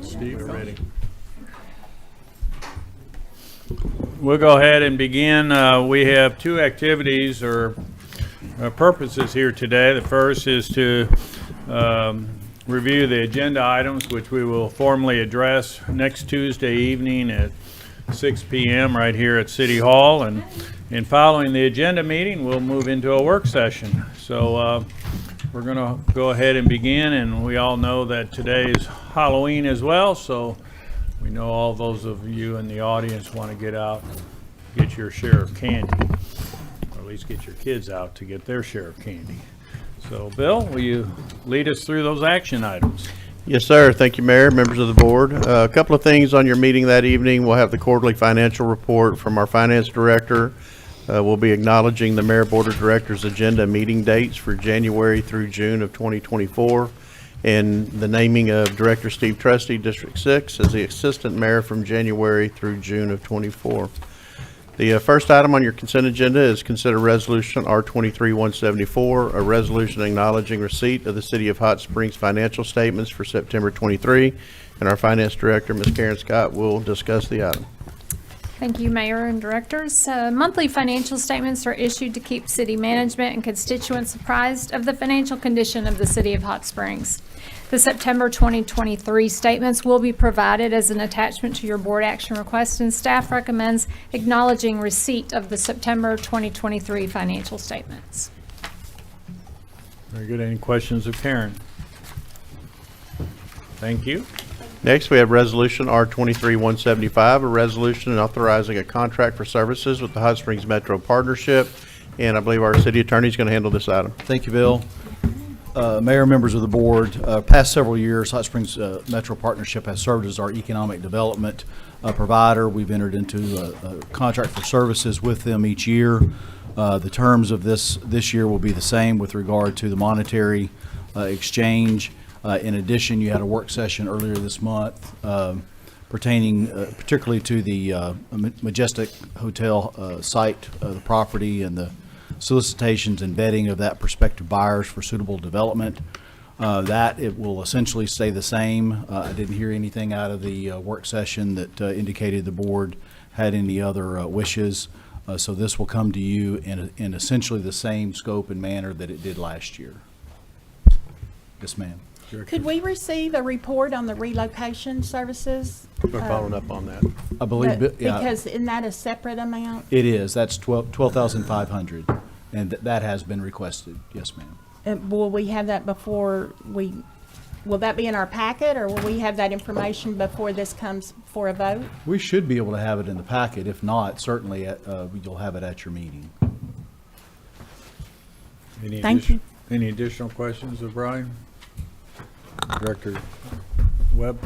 Steve, we're ready. We'll go ahead and begin. We have two activities or purposes here today. The first is to review the agenda items, which we will formally address next Tuesday evening at 6 p.m. right here at City Hall. And following the agenda meeting, we'll move into a work session. So we're going to go ahead and begin. And we all know that today is Halloween as well. So we know all those of you in the audience want to get out, get your share of candy, or at least get your kids out to get their share of candy. So, Bill, will you lead us through those action items? Yes, sir. Thank you, Mayor, members of the board. A couple of things on your meeting that evening. We'll have the quarterly financial report from our finance director. We'll be acknowledging the Mayor Board of Directors agenda meeting dates for January through June of 2024, and the naming of Director Steve Trusty, District 6, as the Assistant Mayor from January through June of 24. The first item on your consent agenda is consider Resolution R23-174, a resolution acknowledging receipt of the City of Hot Springs financial statements for September 23, and our Finance Director, Ms. Karen Scott, will discuss the item. Thank you, Mayor and Directors. Monthly financial statements are issued to keep city management and constituents apprised of the financial condition of the City of Hot Springs. The September 2023 statements will be provided as an attachment to your board action request, and staff recommends acknowledging receipt of the September 2023 financial statements. Very good. Any questions of Karen? Thank you. Next, we have Resolution R23-175, a resolution authorizing a contract for services with the Hot Springs Metro Partnership, and I believe our city attorney is going to handle this item. Thank you, Bill. Mayor, members of the board, past several years, Hot Springs Metro Partnership has served as our economic development provider. We've entered into a contract for services with them each year. The terms of this year will be the same with regard to the monetary exchange. In addition, you had a work session earlier this month pertaining particularly to the Majestic Hotel site, the property, and the solicitations and vetting of that prospective buyers for suitable development. That it will essentially stay the same. I didn't hear anything out of the work session that indicated the board had any other wishes. So this will come to you in essentially the same scope and manner that it did last year. Yes, ma'am. Could we receive a report on the relocation services? We're following up on that. I believe, yeah, Because isn't that a separate amount? it is. That's 12,500, and that has been requested. Yes, ma'am. Will we have that before will that be in our packet, or will we have that information before this comes for a vote? We should be able to have it in the packet. If not, certainly you'll have it at your meeting. Thank you. Any additional questions of Brian? Director Webb?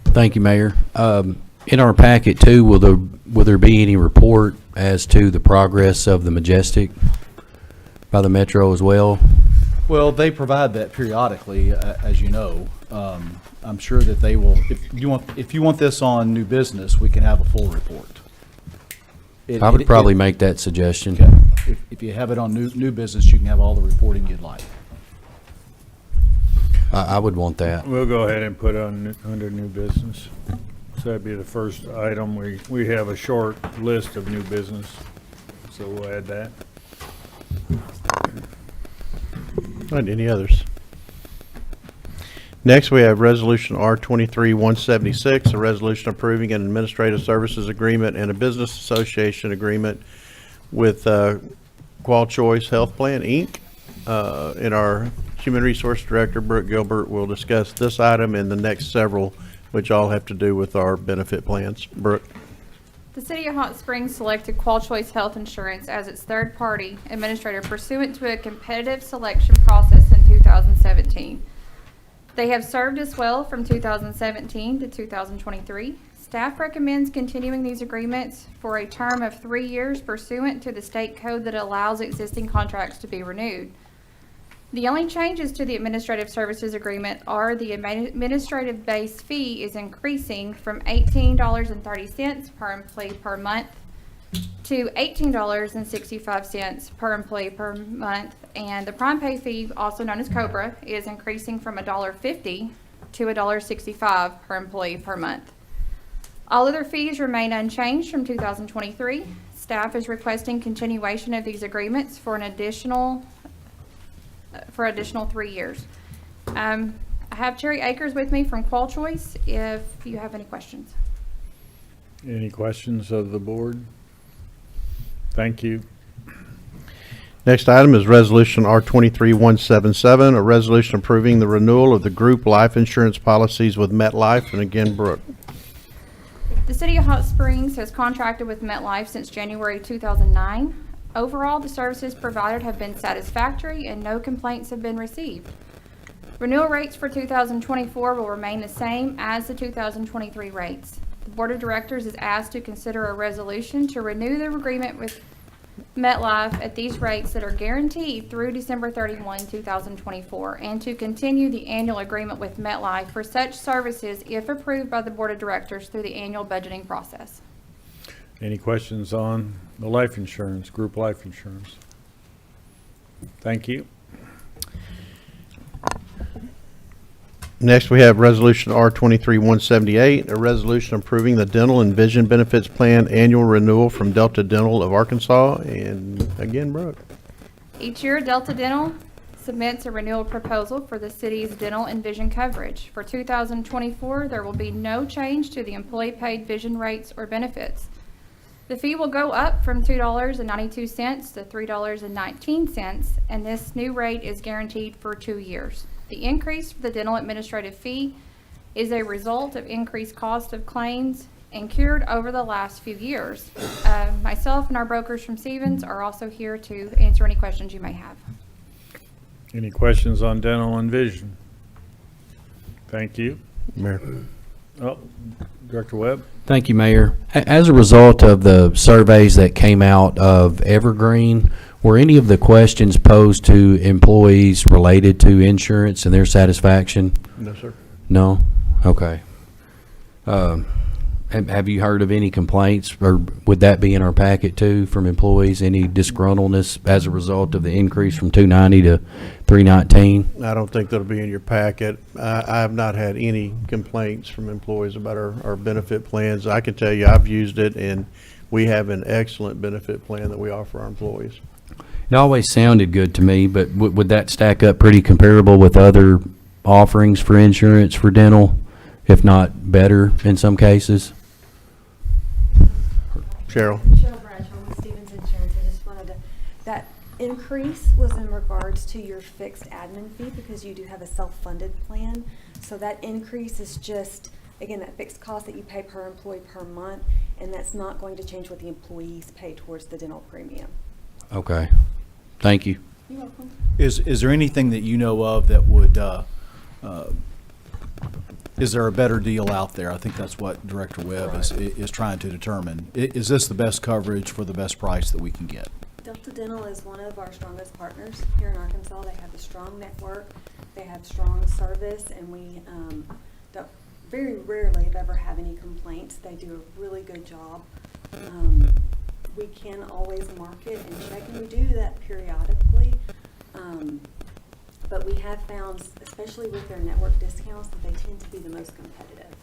Thank you, Mayor. In our packet too, will there be any report as to the progress of the Majestic by the Metro as well? Well, they provide that periodically, as you know. I'm sure that they will. If you want this on new business, we can have a full report. I would probably make that suggestion. Okay. If you have it on new business, you can have all the reporting you'd like. I would want that. We'll go ahead and put on under new business. So that'd be the first item. We have a short list of new business, so we'll add that. And any others? Next, we have Resolution R23-176, a resolution approving an administrative services agreement and a business association agreement with Qual Choice Health Plan, Inc. And our Human Resource Director, Brooke Gilbert, will discuss this item and the next several, which all have to do with our benefit plans. Brooke? The City of Hot Springs selected Qual Choice Health Insurance as its third-party administrator pursuant to a competitive selection process in 2017. They have served us well from 2017 to 2023. Staff recommends continuing these agreements for a term of 3 years pursuant to the state code that allows existing contracts to be renewed. The only changes to the administrative services agreement are the administrative base fee is increasing from $18.30 per employee per month to $18.65 per employee per month, and the prime pay fee, also known as COBRA, is increasing from $1.50 to $1.65 per employee per month. All other fees remain unchanged from 2023. Staff is requesting continuation of these agreements for an additional 3 years. I have Terry Akers with me from Qual Choice if you have any questions. Any questions of the board? Thank you. Next item is Resolution R-23-177, a resolution approving the renewal of the group life insurance policies with MetLife, and again, Brooke. The City of Hot Springs has contracted with MetLife since January 2009. Overall, the services provided have been satisfactory and no complaints have been received. Renewal rates for 2024 will remain the same as the 2023 rates. The Board of Directors is asked to consider a resolution to renew the agreement with MetLife at these rates that are guaranteed through December 31, 2024, and to continue the annual agreement with MetLife for such services if approved by the Board of Directors through the annual budgeting process. Any questions on the life insurance, group life insurance? Thank you. Next, we have Resolution R-23-178, a resolution approving the dental and vision benefits plan annual renewal from Delta Dental of Arkansas, and again, Brooke. Each year, Delta Dental submits a renewal proposal for the city's dental and vision coverage. For 2024, there will be no change to the employee-paid vision rates or benefits. The fee will go up from $2.92 to $3.19, and this new rate is guaranteed for 2 years. The increase for the dental administrative fee is a result of increased cost of claims incurred over the last few years. Myself and our brokers from Stevens are also here to answer any questions you may have. Any questions on dental and vision? Thank you. Mayor. Oh, Director Webb? Thank you, Mayor. As a result of the surveys that came out of Evergreen, were any of the questions posed to employees related to insurance and their satisfaction? No, sir. No? Okay. Have you heard of any complaints, or would that be in our packet too, from employees? Any disgruntledness as a result of the increase from $2.90 to $3.19? I don't think that'll be in your packet. I have not had any complaints from employees about our benefit plans. I can tell you, I've used it, and we have an excellent benefit plan that we offer our employees. It always sounded good to me, but would that stack up pretty comparable with other offerings for insurance for dental, if not better in some cases? Cheryl? Cheryl Bradshaw with Stevens Insurance. I just wanted to, that increase was in regards to your fixed admin fee because you do have a self-funded plan. So that increase is just, again, that fixed cost that you pay per employee per month, and that's not going to change what the employees pay towards the dental premium. Okay. Thank you. You're welcome. Is there anything that you know of that would, is there a better deal out there? I think that's what Director Webb is trying to determine. Is this the best coverage for the best price that we can get? Delta Dental is one of our strongest partners here in Arkansas. They have a strong network, they have strong service, and we don't, very rarely have ever have any complaints. They do a really good job. We can always market and check, and we do that periodically. But we have found, especially with their network discounts, that they tend to be the most competitive.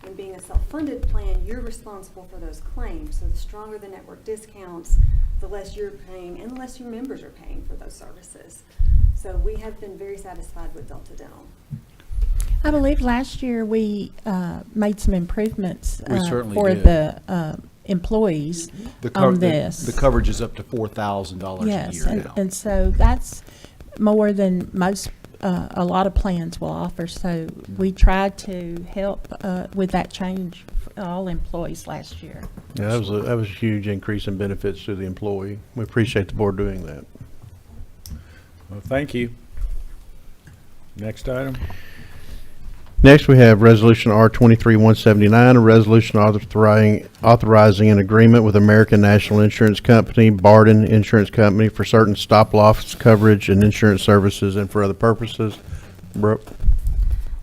And being a self-funded plan, you're responsible for those claims. So the stronger the network discounts, the less you're paying and the less your members are paying for those services. So we have been very satisfied with Delta Dental. I believe last year we made some improvements We certainly for did. the employees on this. The coverage is up to $4,000 a Yes, year now. and so that's more than most, a lot of plans will offer. So we tried to help with that change for all employees last year. Yeah, that was a huge increase in benefits to the employee. We appreciate the board doing that. Well, thank you. Next item. Next, we have Resolution R-23-179, a resolution authorizing an agreement with American National Insurance Company, Barden Insurance Company, for certain stop-loss coverage and insurance services and for other purposes. Brooke?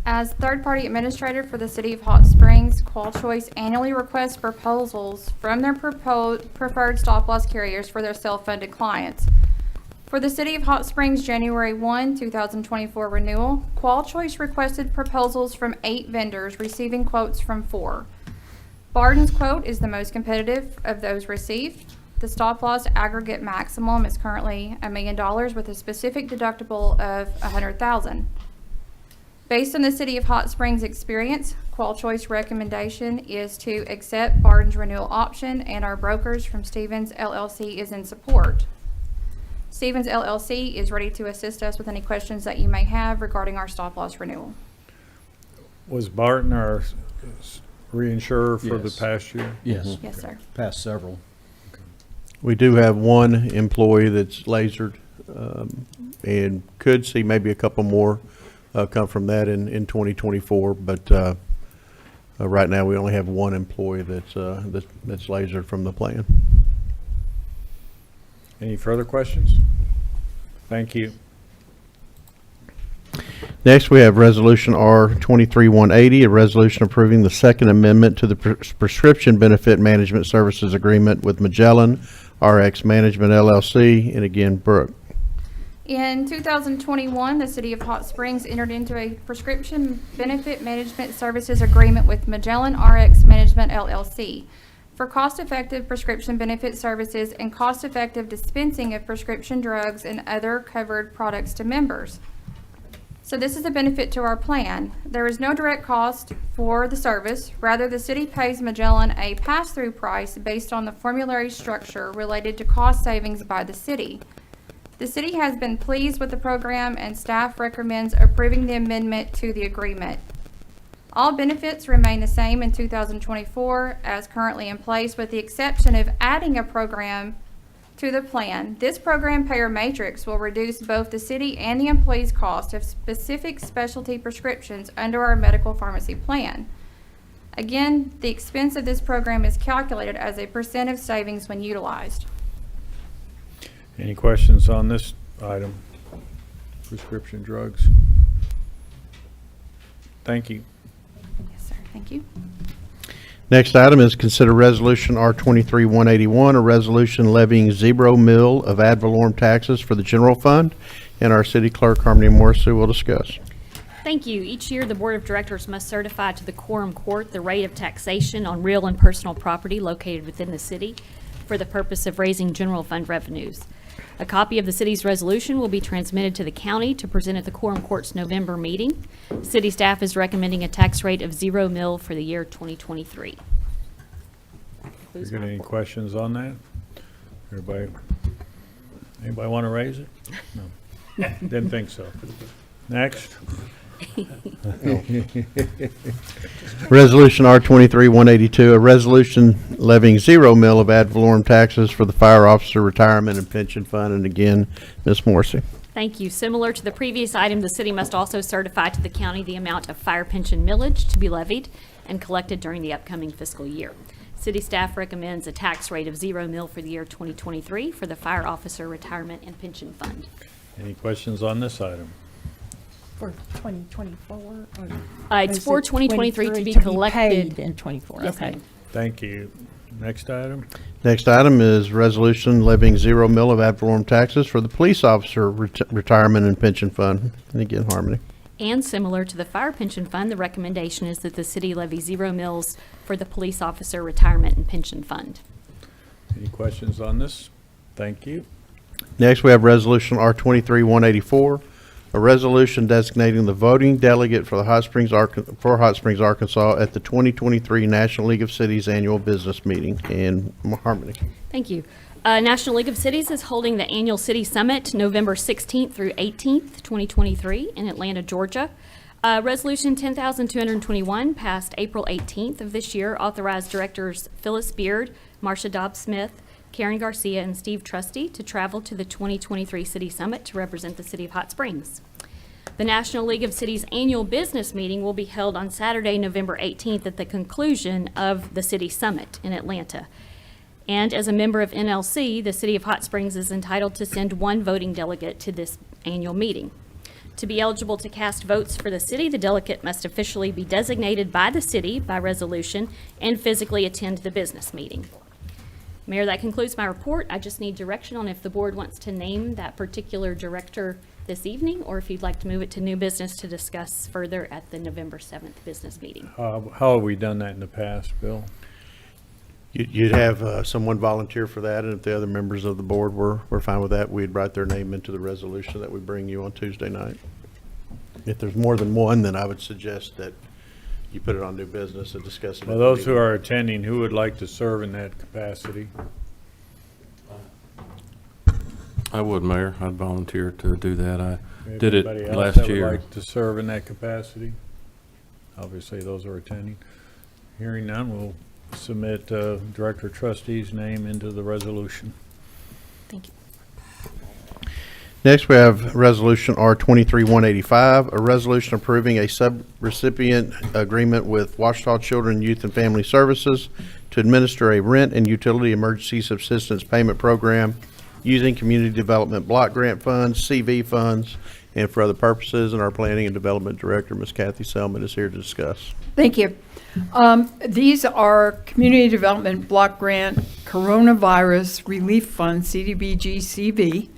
As third-party administrator for the City of Hot Springs, Qual Choice annually requests proposals from their preferred stop-loss carriers for their self-funded clients. For the City of Hot Springs January 1, 2024 renewal, Qual Choice requested proposals from 8 vendors, receiving quotes from 4. Barden's quote is the most competitive of those received. The stop-loss aggregate maximum is currently $1 million with a specific deductible of $100,000. Based on the City of Hot Springs experience, Qual Choice recommendation is to accept Barden's renewal option, and our brokers from Stevens LLC is in support. Stevens LLC is ready to assist us with any questions that you may have regarding our stop-loss renewal. Was Barton our reinsurer for the Yes. past year? Yes. Yes, sir. Past several. We do have one employee that's lasered, and could see maybe a couple more come from that in 2024, but right now, we only have one employee that's lasered from the plan. Any further questions? Thank you. Next, we have Resolution R 23-180, a resolution approving the Second Amendment to the Prescription Benefit Management Services Agreement with Magellan RX Management LLC, and again, Brooke. In 2021, the City of Hot Springs entered into a prescription benefit management services agreement with Magellan RX Management LLC for cost-effective prescription benefit services and cost-effective dispensing of prescription drugs and other covered products to members. So this is a benefit to our plan. There is no direct cost for the service. Rather, the city pays Magellan a pass-through price based on the formulary structure related to cost savings by the city. The city has been pleased with the program, and staff recommends approving the amendment to the agreement. All benefits remain the same in 2024 as currently in place, with the exception of adding a program to the plan. This program payer matrix will reduce both the city and the employee's cost of specific specialty prescriptions under our medical pharmacy plan. Again, the expense of this program is calculated as a percent of savings when utilized. Any questions on this item? Prescription drugs. Thank you. Yes, sir. Thank you. Next item is consider Resolution R 23-181, a resolution levying 0 mil of ad valorem taxes for the general fund, and our city clerk, Harmony Morrissey, will discuss. Thank you. Each year, the Board of Directors must certify to the quorum court the rate of taxation on real and personal property located within the city for the purpose of raising general fund revenues. A copy of the city's resolution will be transmitted to the county to present at the quorum court's November meeting. City staff is recommending a tax rate of 0 mil for the year 2023. You got any questions on that? Anybody want to raise it? No. Didn't think so. Next. Resolution R 23-182, a resolution levying 0 mil of ad valorem taxes for the fire officer retirement and pension fund, and again, Ms. Morrissey. Thank you. Similar to the previous item, the city must also certify to the county the amount of fire pension millage to be levied and collected during the upcoming fiscal year. City staff recommends a tax rate of 0 mil for the year 2023 for the fire officer retirement and pension fund. Any questions on this item? For 2024? It's for 2023 to be collected. paid in 24, Yes, okay. ma'am. Thank you. Next item? Next item is resolution levying 0 mil of ad valorem taxes for the police officer retirement and pension fund, and again, Harmony. And similar to the fire pension fund, the recommendation is that the city levy 0 mils for the police officer retirement and pension fund. Any questions on this? Thank you. Next, we have resolution R 23-184, a resolution designating the voting delegate for the Hot Springs, Arkansas at the 2023 National League of Cities Annual Business Meeting. And Harmony. Thank you. National League of Cities is holding the annual City Summit November 16th through 18th, 2023 in Atlanta, Georgia. Resolution 10,221 passed April 18th of this year authorized directors Phyllis Beard, Marcia Dobbs-Smith, Karen Garcia, and Steve Trusty to travel to the 2023 City Summit to represent the City of Hot Springs. The National League of Cities annual business meeting will be held on Saturday, November 18th at the conclusion of the City Summit in Atlanta. And as a member of NLC, the City of Hot Springs is entitled to send one voting delegate to this annual meeting. To be eligible to cast votes for the city, the delegate must officially be designated by the city by resolution and physically attend the business meeting. Mayor, that concludes my report. I just need direction on if the board wants to name that particular director this evening, or if you'd like to move it to new business to discuss further at the November 7th business meeting. How have we done that in the past, Bill? You'd have someone volunteer for that, and if the other members of the board were fine with that, we'd write their name into the resolution that we bring you on Tuesday night. If there's more than one, then I would suggest that you put it on new business and discuss it. Well, those who are attending, who would like to serve in that capacity? I would, Mayor. I'd volunteer to do that. I Maybe did it anybody else last that would year. like to serve in that capacity? Obviously, those are attending. Hearing none, we'll submit Director Trustee's name into the resolution. Thank you. Next, we have Resolution R-23-185, a resolution approving a sub-recipient agreement with Washita Children, Youth, and Family Services to administer a rent and utility emergency subsistence payment program using community development block grant funds, CV funds, and for other purposes. And our Planning and Development Director, Ms. Kathy Selman, is here to discuss. Thank you. These are Community Development Block Grant Coronavirus Relief Fund, CDBG-CV.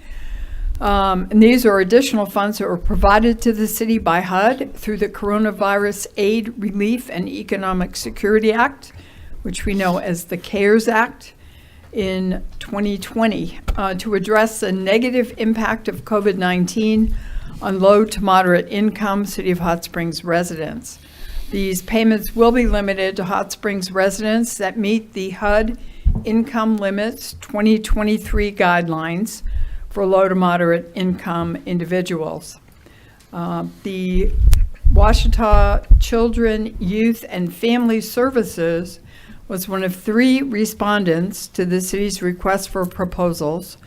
And these are additional funds that were provided to the city by HUD through the Coronavirus Aid, Relief, and Economic Security Act, which we know as the CARES Act, in 2020 to address the negative impact of COVID-19 on low to moderate income City of Hot Springs residents. These payments will be limited to Hot Springs residents that meet the HUD income limits 2023 guidelines for low to moderate income individuals. The Washita Children, Youth, and Family Services was one of 3 respondents to the city's request for proposals.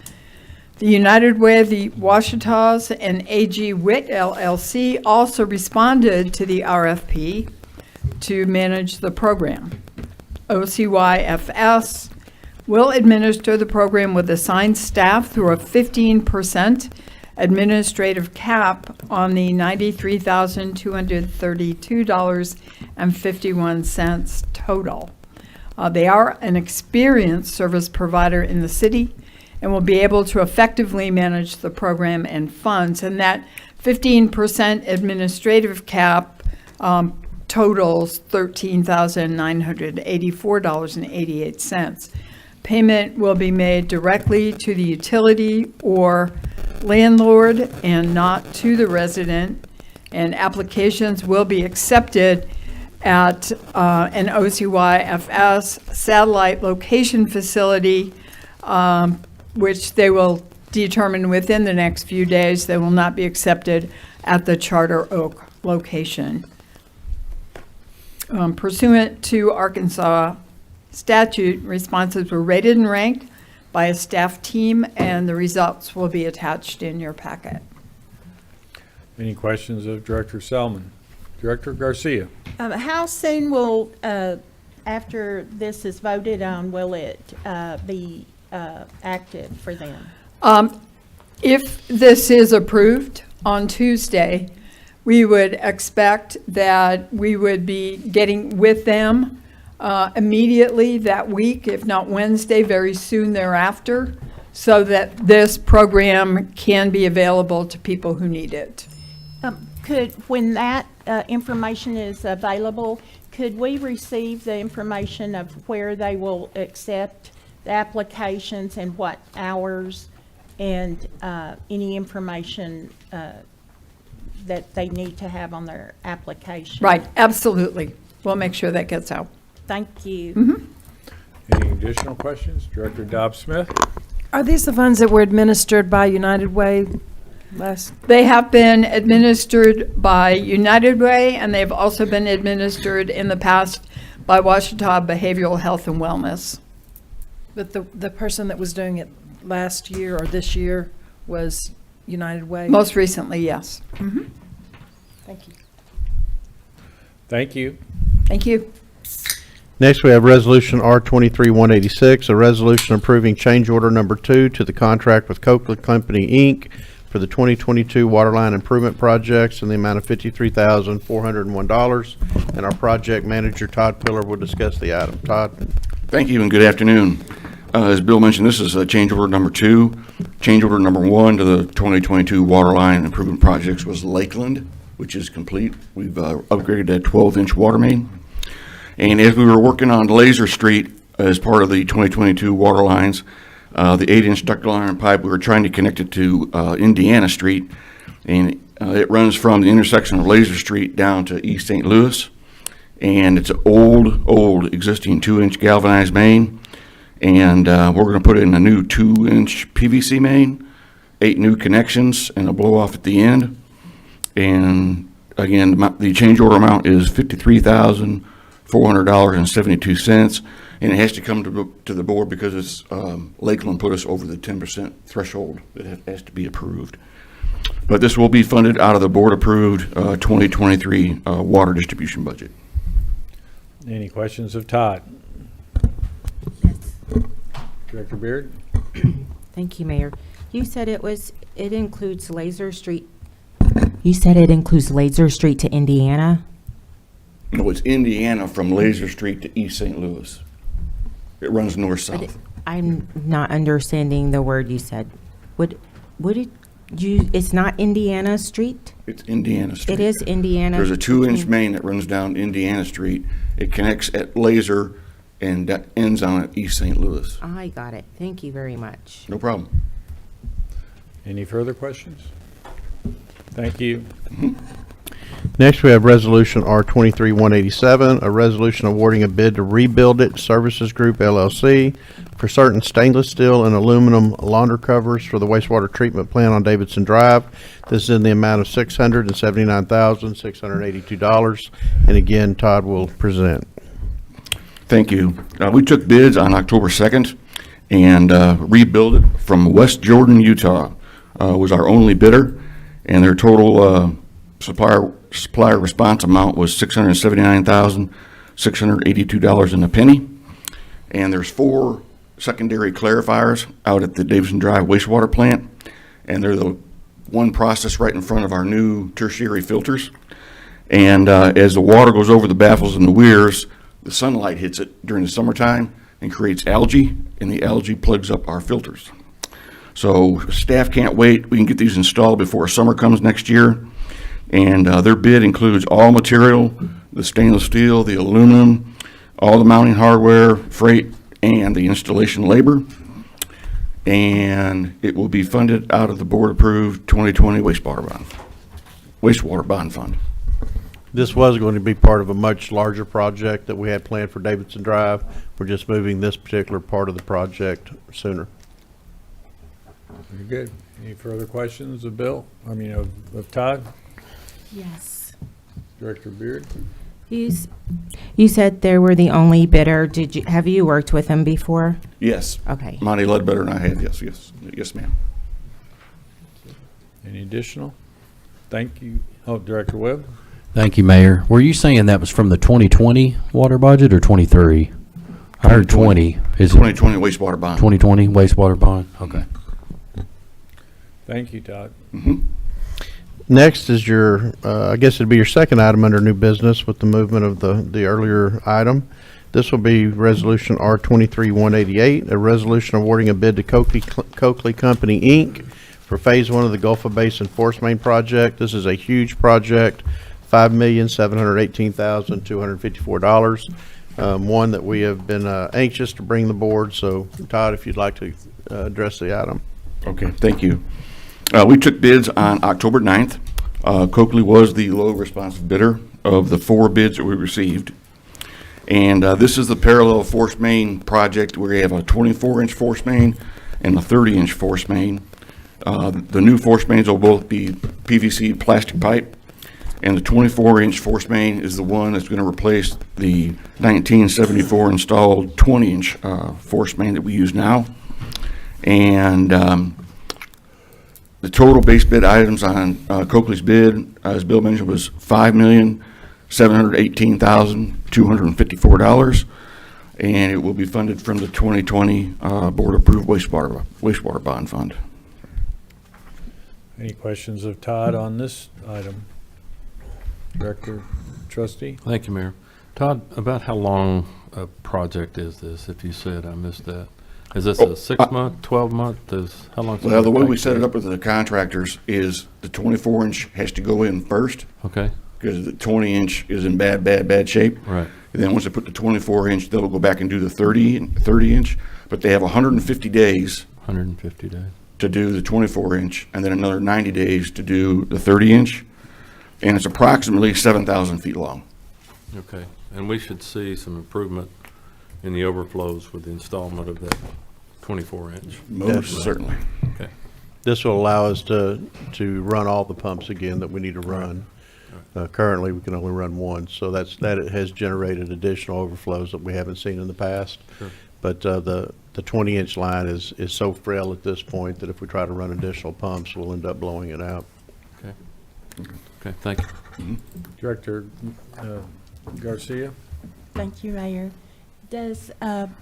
The United Way of the Washitas and AG Witt LLC also responded to the RFP to manage the program. OCYFS will administer the program with assigned staff through a 15% administrative cap on the $93,232.51 total. They are an experienced service provider in the city and will be able to effectively manage the program and funds. And that 15% administrative cap totals $13,984.88. Payment will be made directly to the utility or landlord and not to the resident, and applications will be accepted at an OCYFS satellite location facility, which they will determine within the next few days. They will not be accepted at the Charter Oak location. Pursuant to Arkansas statute, responses were rated and ranked by a staff team, and the results will be attached in your packet. Any questions of Director Selman? Director Garcia? How soon will, after this is voted on, will it be active for them? If this is approved on Tuesday, we would expect that we would be getting with them immediately that week, if not Wednesday, very soon thereafter, so that this program can be available to people who need it. When that information is available, could we receive the information of where they will accept the applications and what hours, and any information that they need to have on their application? Right, absolutely. We'll make sure that gets out. Thank you. Any additional questions? Director Dobbs-Smith? Are these the funds that were administered by United Way last? They have been administered by United Way, and they've also been administered in the past by Washita Behavioral Health and Wellness. But the person that was doing it last year or this year was United Way? Most recently, yes. Thank you. Thank you. Thank you. Next, we have Resolution R-23-186, a resolution approving change order number 2 to the contract with Copeland Company, Inc. for the 2022 waterline improvement projects in the amount of $53,401. And our project manager, Todd Pillar, will discuss the item. Todd? Thank you and good afternoon. As Bill mentioned, this is change order number 2. Change order number 1 to the 2022 water line improvement projects was Lakeland, which is complete. We've upgraded that 12-inch water main. And as we were working on Laser Street as part of the 2022 water lines, the 8-inch ductile iron pipe, we were trying to connect it to Indiana Street. And it runs from the intersection of Laser Street down to East St. Louis. And it's an old existing 2-inch galvanized main. And we're going to put in a new 2-inch PVC main, 8 new connections, and a blow off at the end. And again, the change order amount is $53,400.72, and it has to come to the board because it's Lakeland put us over the 10% threshold that has to be approved. But this will be funded out of the board-approved 2023 water distribution budget. Any questions of Todd? Director Beard? Thank you, Mayor. You said it includes Laser Street. You said it includes Laser Street to Indiana? No, it's Indiana from Laser Street to East St. Louis. It runs north-south. I'm not understanding the word you said. It's not Indiana Street? It's Indiana Street. It is Indiana. There's a 2-inch main that runs down Indiana Street. It connects at Laser and that ends on East St. Louis. I got it. Thank you very much. No problem. Any further questions? Thank you. Next, we have Resolution R23-187, a resolution awarding a bid to Rebuild It Services Group LLC for certain stainless steel and aluminum launder covers for the wastewater treatment plant on Davidson Drive. This is in the amount of $679,682. And again, Todd will present. Thank you. We took bids on October 2nd, and Rebuild It from West Jordan, Utah was our only bidder, and their total supplier response amount was $679,682 and a penny. And there's 4 secondary clarifiers out at the Davidson Drive wastewater plant, and they're the one process right in front of our new tertiary filters. And as the water goes over the baffles and the weirs, the sunlight hits it during the summertime and creates algae, and the algae plugs up our filters. So staff can't wait. We can get these installed before summer comes next year. And their bid includes all material, the stainless steel, the aluminum, all the mounting hardware, freight, and the installation labor. And it will be funded out of the board-approved 2020 wastewater bond fund. This was going to be part of a much larger project that we had planned for Davidson Drive. We're just moving this particular part of the project sooner. Very good. Any further questions of Bill? Of Todd? Yes. Director Beard? You said they were the only bidder. Have you worked with them before? Yes. Okay. Monty Ledbetter and I have, yes, ma'am. Any additional? Thank you. Oh, Director Webb? Thank you, Mayor. Were you saying that was from the 2020 water budget or 23? I heard 20. Is it 2020 wastewater bond. 2020 wastewater bond? Okay. Thank you, Todd. Next is your, I guess it'd be your second item under new business with the movement of the earlier item. This will be Resolution R23-188, a resolution awarding a bid to Coakley Company, Inc. for Phase 1 of the Gulf of Basin Force Main Project. This is a huge project, $5,718,254. One that we have been anxious to bring the board. So, Todd, if you'd like to address the item. Okay, thank you. We took bids on October 9th. Coakley was the low responsive bidder of the 4 bids that we received. And this is the parallel force main project where we have a 24-inch force main and a 30-inch force main. The new force mains will both be PVC plastic pipe, and the 24-inch force main is the one that's going to replace the 1974 installed 20-inch force main that we use now. And the total base bid items on Coakley's bid, as Bill mentioned, was $5,718,254, and it will be funded from the 2020 board-approved wastewater bond fund. Any questions of Todd on this item? Director, Trustee? Thank you, Mayor. Todd, about how long a project is this? If you said, I missed that. Is this a 6-month, 12-month? How long? Well, the way we set it up with the contractors is the 24-inch has to go in first, Okay, because the 20-inch is in bad shape. right. And then once they put the 24-inch, they'll go back and do the 30-inch, but they have 150 days 150 days. to do the 24-inch, and then another 90 days to do the 30-inch, and it's approximately 7,000 feet long. Okay, and we should see some improvement in the overflows with the installment of that 24-inch. Most certainly. Okay. This will allow us to run all the pumps again that we need to run. Currently, we can only run one, so that has generated additional overflows that we haven't seen in the past. Sure. But the 20-inch line is so frail at this point that if we try to run additional pumps, we'll end up blowing it out. Okay. Okay, thank you. Director Garcia? Thank you, Mayor. Does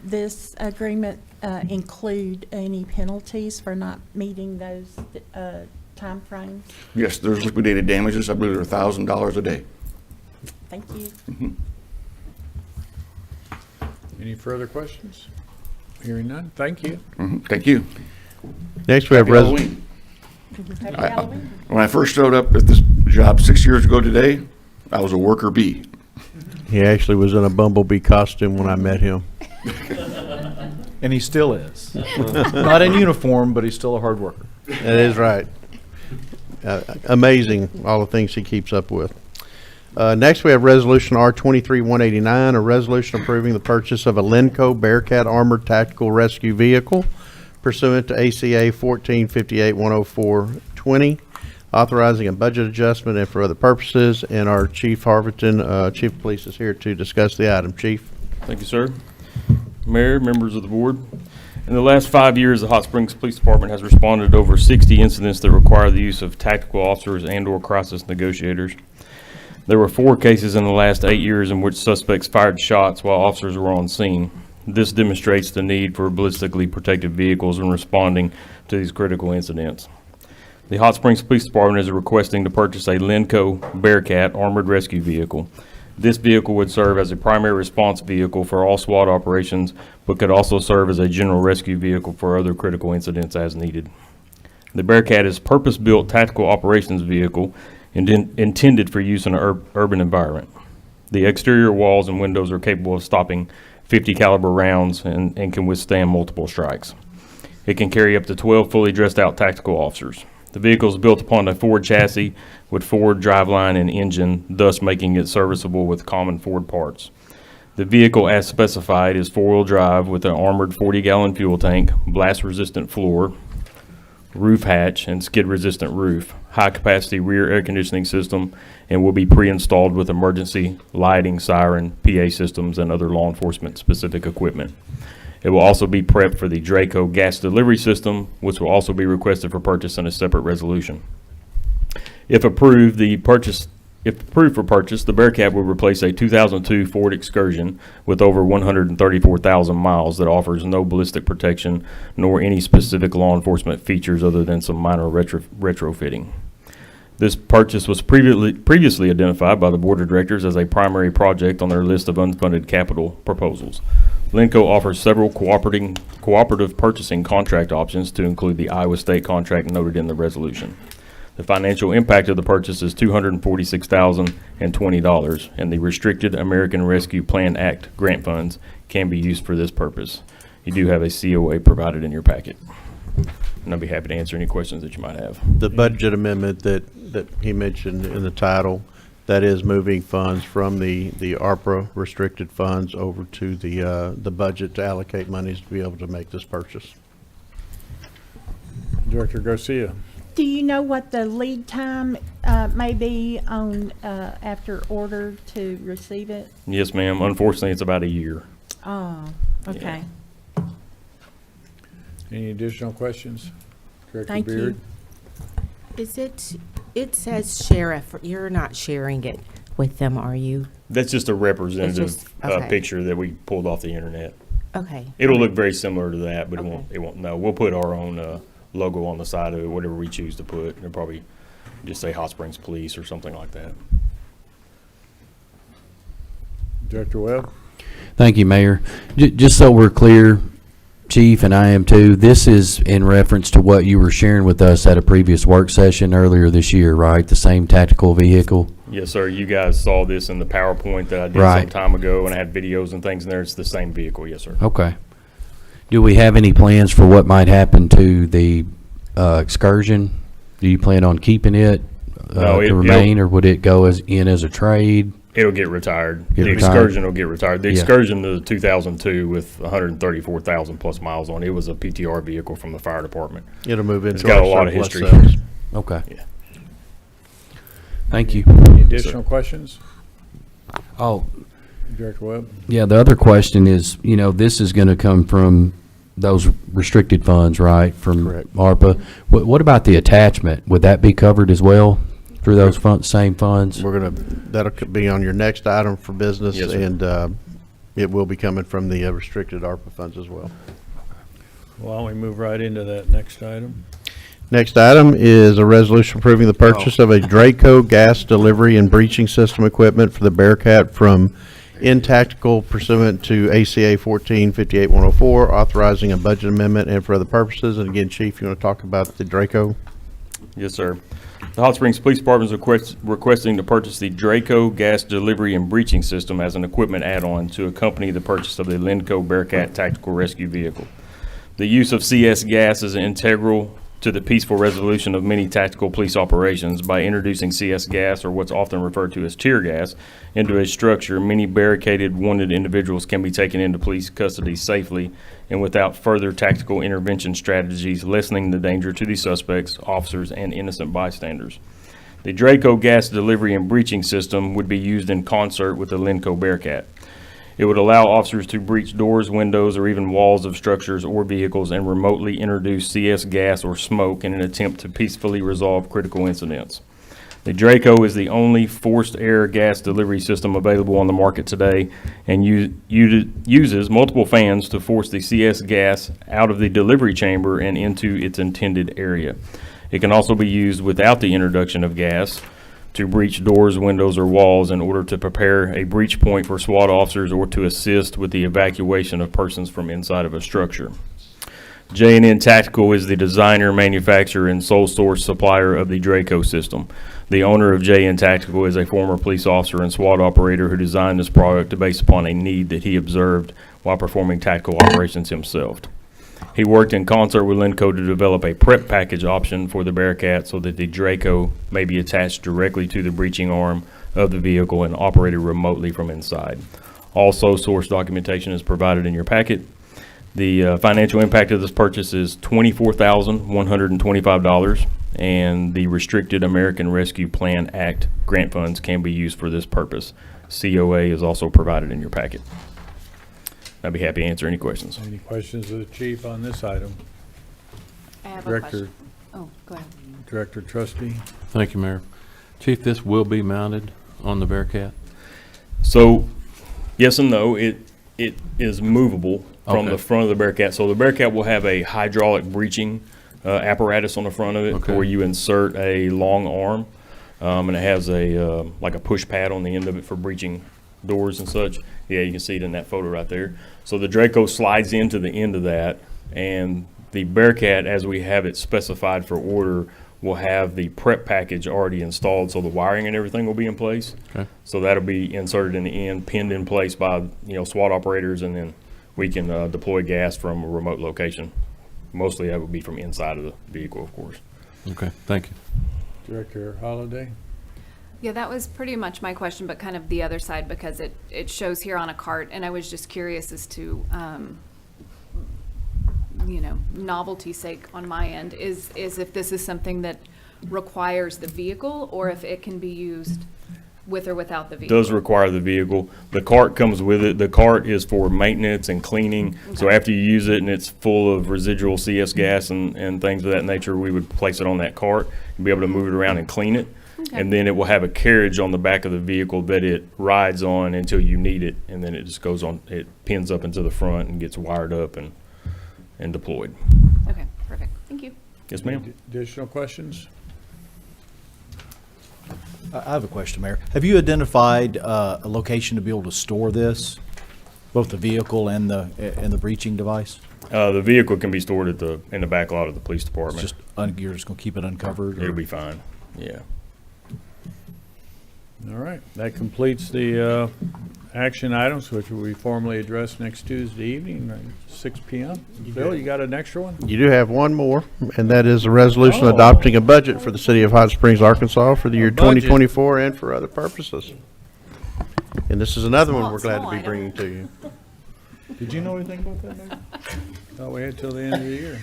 this agreement include any penalties for not meeting those timeframes? Yes, there's liquidated damages. I believe they're $1,000 a day. Thank you. Any further questions? Hearing none, thank you. Thank you. Next, we have Happy Halloween. Happy I- Halloween. When I first showed up at this job 6 years ago today, I was a worker bee. He actually was in a bumblebee costume when I met him. And he still is. Not in uniform, but he's still a hard worker. That is right. Amazing, all the things he keeps up with. Next, we have Resolution R-23-189, a resolution approving the purchase of a Lenco Bearcat Armored Tactical Rescue Vehicle pursuant to ACA 1458-104-20, authorizing a budget adjustment and for other purposes. And our Chief Harvington, Chief of Police, is here to discuss the item. Chief? Thank you, sir. Mayor, members of the board. In the last 5 years, the Hot Springs Police Department has responded to over 60 incidents that require the use of tactical officers and/or crisis negotiators. There were 4 cases in the last 8 years in which suspects fired shots while officers were on scene. This demonstrates the need for ballistically protected vehicles when responding to these critical incidents. The Hot Springs Police Department is requesting to purchase a Lenco Bearcat Armored Rescue Vehicle. This vehicle would serve as a primary response vehicle for all SWAT operations, but could also serve as a general rescue vehicle for other critical incidents as needed. The Bearcat is a purpose-built tactical operations vehicle intended for use in an urban environment. The exterior walls and windows are capable of stopping 50 caliber rounds and can withstand multiple strikes. It can carry up to 12 fully dressed out tactical officers. The vehicle is built upon a Ford chassis with Ford driveline and engine, thus making it serviceable with common Ford parts. The vehicle, as specified, is 4-wheel drive with an armored 40-gallon fuel tank, blast-resistant floor, roof hatch, and skid-resistant roof, high-capacity rear air conditioning system, and will be pre-installed with emergency lighting, siren, PA systems, and other law enforcement-specific equipment. It will also be prepped for the Draco gas delivery system, which will also be requested for purchase in a separate resolution. If approved for purchase, the Bearcat will replace a 2002 Ford Excursion with over 134,000 miles that offers no ballistic protection nor any specific law enforcement features other than some minor retrofitting. This purchase was previously identified by the Board of Directors as a primary project on their list of unfunded capital proposals. Lenco offers several cooperative purchasing contract options to include the Iowa State contract noted in the resolution. The financial impact of the purchase is $246,020, and the Restricted American Rescue Plan Act grant funds can be used for this purpose. You do have a COA provided in your packet, and I'll be happy to answer any questions that you might have. The budget amendment that he mentioned in the title, that is moving funds from the ARPA restricted funds over to the budget to allocate monies to be able to make this purchase. Director Garcia? Do you know what the lead time may be on after order to receive it? Yes, ma'am. Unfortunately, it's about a year. Oh, okay. Any additional questions? Director Thank you. Beard? It says sheriff, you're not sharing it with them, are you? That's just a representative It's just- okay. picture that we pulled off the internet. Okay. It'll look very similar to that, but Okay. it won't. No, we'll put our own logo on the side of it, whatever we choose to put. It'll probably just say Hot Springs Police or something like that. Director Webb? Thank you, Mayor. Just so we're clear, Chief, and I am too. This is in reference to what you were sharing with us at a previous work session earlier this year, right? The same tactical vehicle? Yes, sir. You guys saw this in the PowerPoint that I did some Right. time ago, and I had videos and things in there. It's the same vehicle, yes, sir. Okay. Do we have any plans for what might happen to the excursion? Do you plan on keeping it No, to remain, or would it go as a trade? It'll get retired. Get The retired. Excursion will get retired. The Yeah. Excursion to 2002 with 134,000 plus miles on it was a PTR vehicle from the fire department. It'll move into It's got our a lot of surplus history. sales. Okay. Yeah. Thank you. Any additional questions? Oh, Director Webb? yeah, the other question is, this is going to come from those restricted funds, right, from Correct. ARPA. What about the attachment? Would that be covered as well through those same funds? That'll be on your next item for business, Yes, sir. and it will be coming from the restricted ARPA funds as well. Why don't we move right into that next item? Next item is a resolution approving the purchase of a Draco gas delivery and breaching system equipment for the Bearcat from Intactical pursuant to ACA 1458-104, authorizing a budget amendment and for other purposes. And again, Chief, you want to talk about the Draco? Yes, sir. The Hot Springs Police Department is requesting to purchase the Draco gas delivery and breaching system as an equipment add-on to accompany the purchase of the Lenco Bearcat Tactical Rescue Vehicle. The use of CS gas is integral to the peaceful resolution of many tactical police operations. By introducing CS gas, or what's often referred to as tear gas, into a structure, many barricaded, wounded individuals can be taken into police custody safely and without further tactical intervention strategies, lessening the danger to the suspects, officers, and innocent bystanders. The Draco gas delivery and breaching system would be used in concert with the Lenco Bearcat. It would allow officers to breach doors, windows, or even walls of structures or vehicles and remotely introduce CS gas or smoke in an attempt to peacefully resolve critical incidents. The Draco is the only forced air gas delivery system available on the market today and uses multiple fans to force the CS gas out of the delivery chamber and into its intended area. It can also be used without the introduction of gas to breach doors, windows, or walls in order to prepare a breach point for SWAT officers or to assist with the evacuation of persons from inside of a structure. J&N Tactical is the designer, manufacturer, and sole source supplier of the Draco system. The owner of J&N Tactical is a former police officer and SWAT operator who designed this product based upon a need that he observed while performing tactical operations himself. He worked in concert with Lenco to develop a prep package option for the Bearcat so that the Draco may be attached directly to the breaching arm of the vehicle and operated remotely from inside. Also, source documentation is provided in your packet. The financial impact of this purchase is $24,125, and the Restricted American Rescue Plan Act grant funds can be used for this purpose. COA is also provided in your packet. I'd be happy to answer any questions. Any questions of the chief on this item? I have Director. a question. Oh, go ahead. Director Trustee? Thank you, Mayor. Chief, this will be mounted on the Bearcat? So, yes and no. It is movable from Okay. the front of the Bearcat. So the Bearcat will have a hydraulic breaching apparatus on the front of it, Okay. where you insert a long arm, and it has a like a push pad on the end of it for breaching doors and such. Yeah, you can see it in that photo right there. So the Draco slides into the end of that, and the Bearcat, as we have it specified for order, will have the prep package already installed, so the wiring and everything will be in place. Okay. So that'll be inserted in the end, pinned in place by SWAT operators, and then we can deploy gas from a remote location. Mostly that would be from inside of the vehicle, of course. Okay, thank you. Director Holliday? Yeah, that was pretty much my question, but kind of the other side, because it shows here on a cart, and I was just curious as to, novelty sake on my end, is if this is something that requires the vehicle, or if it can be used with or without the vehicle. Does require the vehicle. The cart comes with it. The cart is for maintenance and cleaning. So Okay. after you use it and it's full of residual CS gas and things of that nature, we would place it on that cart and be able to move it around and clean it. Okay. And then it will have a carriage on the back of the vehicle that it rides on until you need it, and then it just goes on, it pins up into the front and gets wired up and deployed. Okay, perfect. Thank you. Yes, ma'am. Any additional questions? I have a question, Mayor. Have you identified a location to be able to store this, both the vehicle and the breaching device? The vehicle can be stored in the back lot of the police It's department. just, you're just gonna keep it uncovered? or- It'll be fine, yeah. All right, that completes the action items, which will be formally addressed next Tuesday evening, at 6 PM. Bill, you got an extra one? You do have one more, and that is a resolution Oh. adopting a budget for the city of Hot Springs, Arkansas for the year A budget. 2024 and for other purposes. And this is another one we're glad to Small be item. bringing to you. Did you know anything about that, Nick? Thought we had till the end of the year.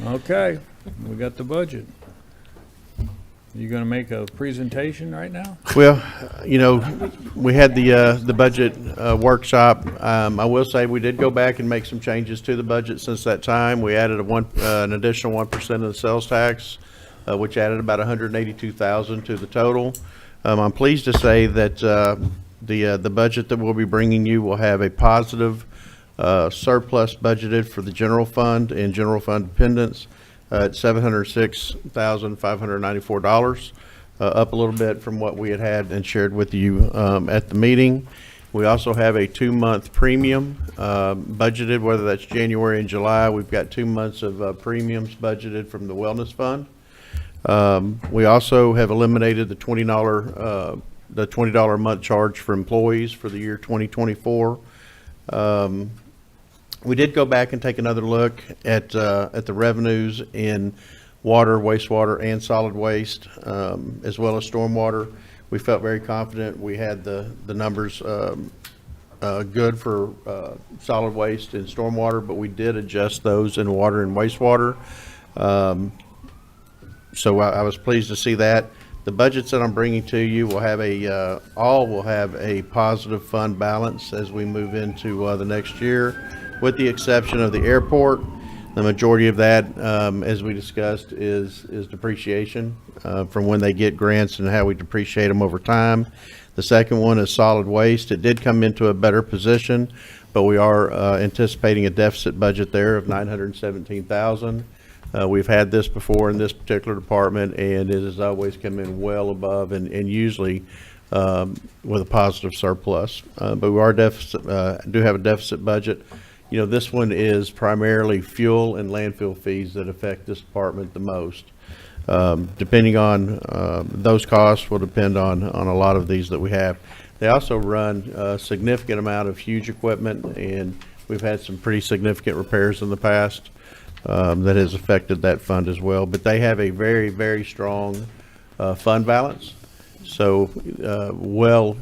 Okay, we got the budget. You gonna make a presentation right now? Well, you know, we had the budget workshop. I will say we did go back and make some changes to the budget since that time. We added an additional 1% of the sales tax, which added about $182,000 to the total. I'm pleased to say that the budget that we'll be bringing you will have a positive surplus budgeted for the general fund and general fund dependents at $706,594, up a little bit from what we had and shared with you at the meeting. We also have a 2-month premium budgeted, whether that's January and July. We've got 2 months of premiums budgeted from the wellness fund. We also have eliminated the $20 a month charge for employees for the year 2024. We did go back and take another look at the revenues in water, wastewater, and solid waste, as well as stormwater. We felt very confident we had the numbers good for solid waste and stormwater, but we did adjust those in water and wastewater. So I was pleased to see that. The budgets that I'm bringing to you will have all will have a positive fund balance as we move into the next year, with the exception of the airport. The majority of that, as we discussed, is depreciation from when they get grants and how we depreciate them over time. The second one is solid waste. It did come into a better position, but we are anticipating a deficit budget there of $917,000. We've had this before in this particular department, and it has always come in well above and usually with a positive surplus. But we are do have a deficit budget. You know, this one is primarily fuel and landfill fees that affect this department the most. Depending on those costs will depend on a lot of these that we have. They also run a significant amount of huge equipment, and we've had some pretty significant repairs in the past that has affected that fund as well. But they have a very, very strong fund balance. So well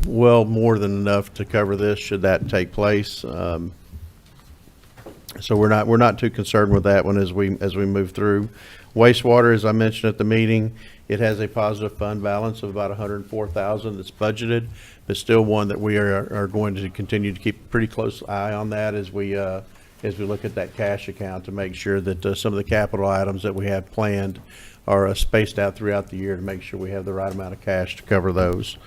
more than enough to cover this should that take place. So we're not too concerned with that one as we move through. Wastewater, as I mentioned at the meeting, it has a positive fund balance of about $104,000 that's budgeted, but still one that we are going to continue to keep a pretty close eye on that as we look at that cash account to make sure that some of the capital items that we have planned are spaced out throughout the year to make sure we have the right amount of cash to cover those.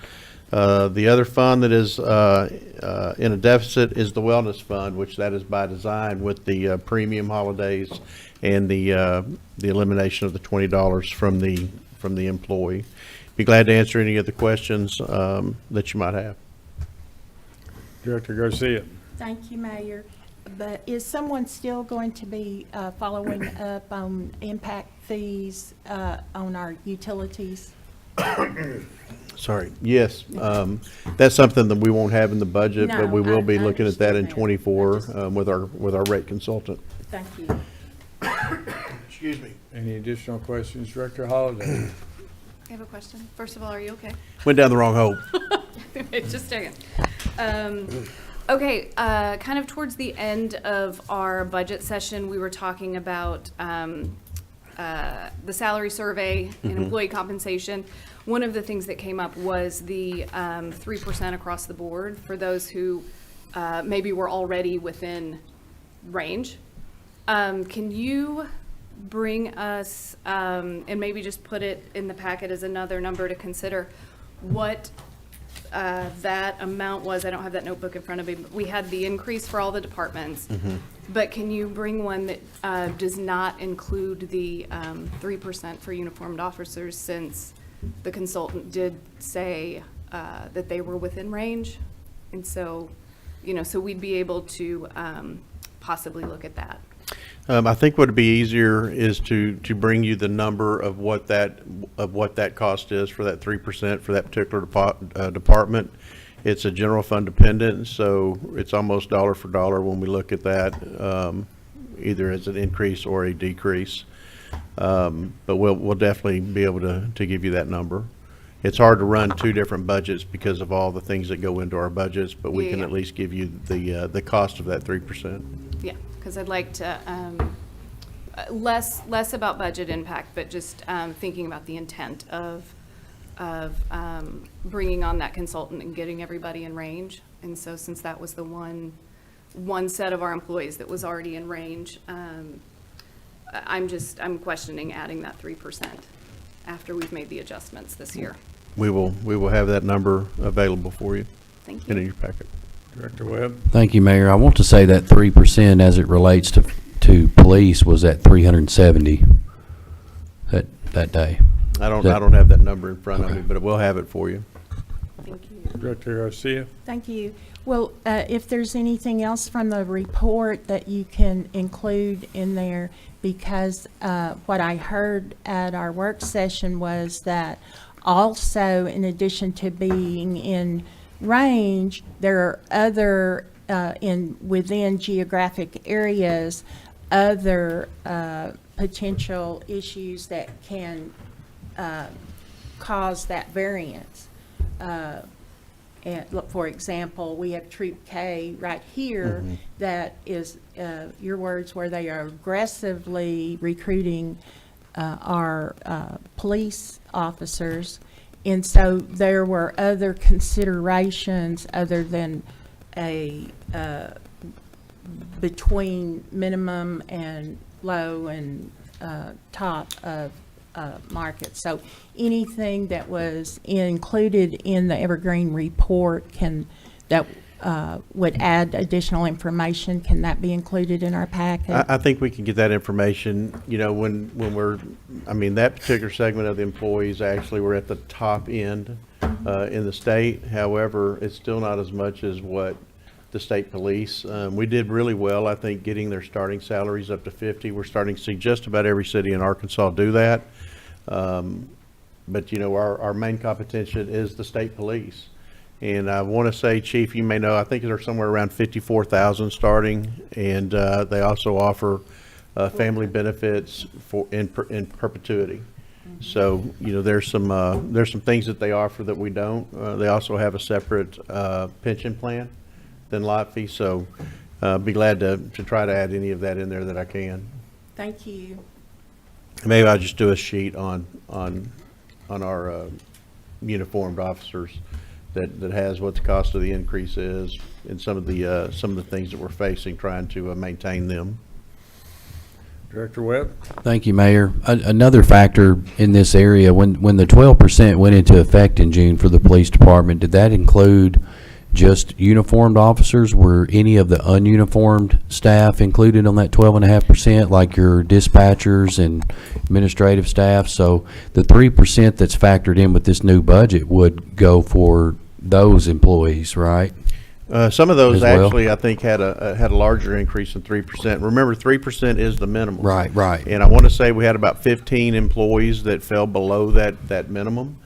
The other fund that is in a deficit is the wellness fund, which that is by design with the premium holidays and the elimination of the $20 from the employee. Be glad to answer any of the questions that you might have. Director Garcia. Thank you, Mayor. But is someone still going to be following up on impact fees on our utilities? Sorry. Yes, that's something that we won't have in the budget, but No, we will be I looking at that in understand that. '24 with our rate consultant. Thank you. Excuse me. Any additional questions, Director Holliday? I have a question. First of all, are you okay? Went down the wrong hole. Just a second. Okay, kind of towards the end of our budget session, we were talking about the salary survey and employee compensation. One of the things that came up was the 3% across the board for those who maybe were already within range. Can you bring us, and maybe just put it in the packet as another number to consider, what that amount was? I don't have that notebook in front of me, but we had the increase for all the departments. But can you bring one that does not include the 3% for uniformed officers, since the consultant did say that they were within range? And so so we'd be able to possibly look at that. I think what would be easier is to bring you the number of what that cost is for that 3% for that particular department. It's a general fund dependent, so it's almost dollar for dollar when we look at that, either as an increase or a decrease. But we'll definitely be able to give you that number. It's hard to run two different budgets because of all the things that go into our budgets, but we can at least give you the cost of that 3%. Yeah, because I'd like to, less about budget impact, but just thinking about the intent of bringing on that consultant and getting everybody in range. And so since that was the one set of our employees that was already in range, I'm questioning adding that 3% after we've made the adjustments this year. We will have that number available for you. Thank you. And in your packet. Director Webb? Thank you, Mayor. I want to say that 3% as it relates to police was at 370 that day. I don't have that number in front of me, but we'll have it for you. Thank you. Director Garcia? Thank you. Well, if there's anything else from the report that you can include in there, because what I heard at our work session was that also, in addition to being in range, there are other, within geographic areas, other potential issues that can cause that variance. And look, for example, we have Troop K right here that is, your words were they are aggressively recruiting our police officers. And so there were other considerations other than between minimum and low and top of market. So anything that was included in the Evergreen report that would add additional information, can that be included in our packet? I think we can get that information, when that particular segment of the employees actually were at the top end in the state. However, it's still not as much as what the state police. We did really well, I think, getting their starting salaries up to 50. We're starting to see just about every city in Arkansas do that. But our main competition is the state police. And I want to say, Chief, you may know, I think they're somewhere around 54,000 starting, and they also offer family benefits in perpetuity. So there's some things that they offer that we don't. They also have a separate pension plan than lot fee. So be glad to try to add any of that in there that I can. Thank you. Maybe I'll just do a sheet on our uniformed officers that has what the cost of the increase is and some of the things that we're facing trying to maintain them. Director Webb? Thank you, Mayor. Another factor in this area, when the 12% went into effect in June for the police department, did that include just uniformed officers? Were any of the ununiformed staff included on that 12.5%, like your dispatchers and administrative staff? So the 3% that's factored in with this new budget would go for those employees, right? Some of those As well? actually, I think, had a larger increase than 3%. Remember, 3% is the minimum. Right. And I want to say we had about 15 employees that fell below that minimum.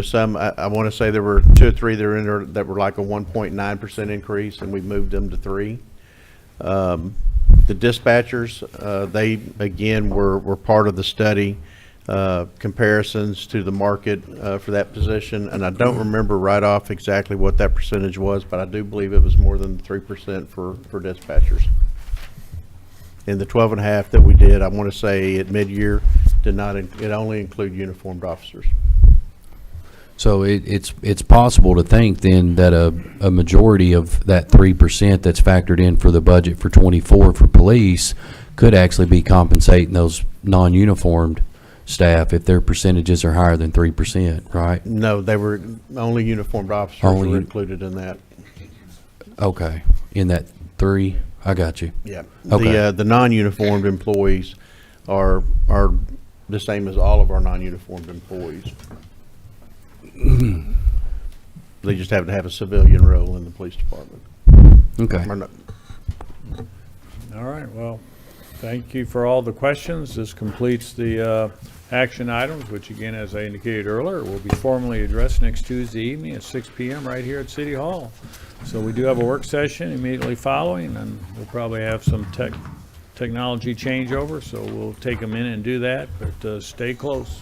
Some, I want to say there were 2 or 3 that were in there that were like a 1.9% increase, and we moved them to 3. The dispatchers, they again were part of the study, comparisons to the market for that position, and I don't remember right off exactly what that percentage was, but I do believe it was more than 3% for dispatchers. And the 12.5 that we did, I want to say at mid-year, it only include uniformed officers. So it's possible to think then that a majority of that 3% that's factored in for the budget for '24 for police could actually be compensating those non-uniformed staff if their percentages are higher than 3%, right? No, they were only uniformed officers were included in that. Okay, in that 3, I got you. Yeah. Okay. The non-uniformed employees are the same as all of our non-uniformed employees. They just happen to have a civilian role in the police department. Okay. Or not- All right, well, thank you for all the questions. This completes the action items, which again, as I indicated earlier, will be formally addressed next Tuesday evening at 6 p.m. right here at City Hall. So we do have a work session immediately following, and we'll probably have some technology changeover, so we'll take a minute and do that, but stay close.